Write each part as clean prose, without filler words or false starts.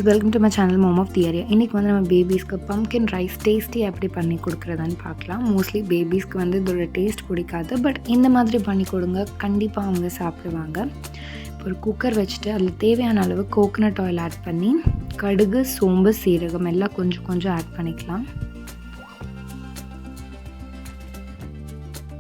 Welcome to my channel mom of the area. இன்றைக்கி வந்து நம்ம பேபிஸ்க்கு பம்கின் ரைஸ் டேஸ்டி எப்படி பண்ணி கொடுக்குறதுன்னு பார்க்கலாம். மோஸ்ட்லி பேபிஸ்க்கு வந்து இதோட டேஸ்ட் பிடிக்காது, பட் இந்த மாதிரி பண்ணி கொடுங்க, கண்டிப்பாக அவங்க சாப்பிடுவாங்க. ஒரு குக்கர் வச்சுட்டு அதில் தேவையான அளவு கோகோனட் ஆயில் ஆட் பண்ணி கடுகு, சோம்பு, சீரகம் எல்லாம் கொஞ்சம் கொஞ்சம் ஆட் பண்ணிக்கலாம்.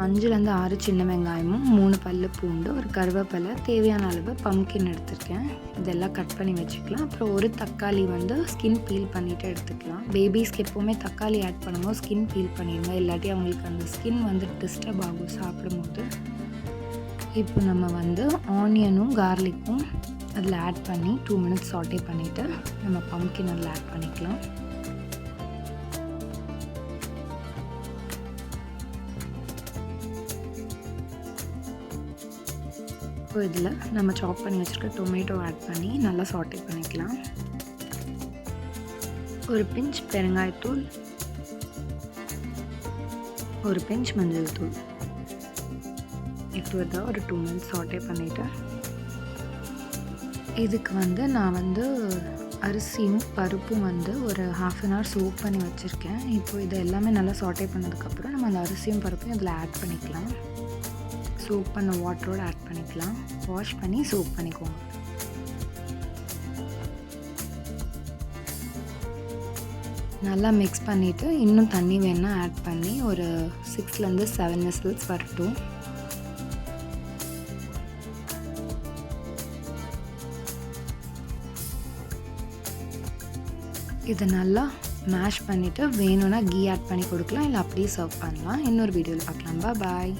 5லேருந்து 6 சின்ன வெங்காயமும் 3 பல்லு பூண்டு, ஒரு கருவேப்பிலை, தேவையான அளவு பம்கின் எடுத்துருக்கேன். இதெல்லாம் கட் பண்ணி வச்சுக்கலாம். அப்புறம் ஒரு தக்காளி வந்து ஸ்கின் பீல் பண்ணிவிட்டு எடுத்துக்கலாம். பேபிஸ்க்கு எப்போவுமே தக்காளி ஆட் பண்ணும்போது ஸ்கின் பீல் பண்ணிடுங்க, இல்லாட்டி அவங்களுக்கு அந்த ஸ்கின் வந்து டிஸ்டர்ப் ஆகும் சாப்பிடும்போது. இப்போ நம்ம வந்து ஆனியனும் கார்லிக்கும் அதில் ஆட் பண்ணி 2 மினிட்ஸ் சாட்டே பண்ணிவிட்டு நம்ம பம்கின் அதில் ஆட் பண்ணிக்கலாம். இப்போ இதில் நம்ம சாப் பண்ணி வச்சுருக்க டொமேட்டோ ஆட் பண்ணி நல்லா சாட்டே பண்ணிக்கலாம். ஒரு பிஞ்ச் பெருங்காயத்தூள், ஒரு பிஞ்ச் மஞ்சள் தூள். இப்போ இதை ஒரு 2 மினிட்ஸ் சாட்டே பண்ணிவிட்டு இதுக்கு வந்து நான் வந்து அரிசியும் பருப்பும் வந்து ஒரு 1/2 hour சோக் பண்ணி வச்சுருக்கேன். இப்போ இதை எல்லாமே நல்லா சாட்டே பண்ணதுக்கப்புறம் நம்ம அந்த அரிசியும் பருப்பையும் அதில் ஆட் பண்ணிக்கலாம். சோக் பண்ண வாட்டரோடு ஆட் பண்ணிக்கலாம். வாஷ் பண்ணி சோக் பண்ணிக்கோங்க. நல்லா மிக்ஸ் பண்ணிவிட்டு இன்னும் தண்ணி வேணால் ஆட் பண்ணி ஒரு 6லேருந்து 7 விசில்ஸ் வரட்டும். இதை நல்லா மேஷ் பண்ணிவிட்டு வேணும்னா கீ ஆட் பண்ணி கொடுக்கலாம், இல்லை அப்படியே சர்வ் பண்ணலாம். இன்னொரு வீடியோவில் பார்க்கலாம். பாய்.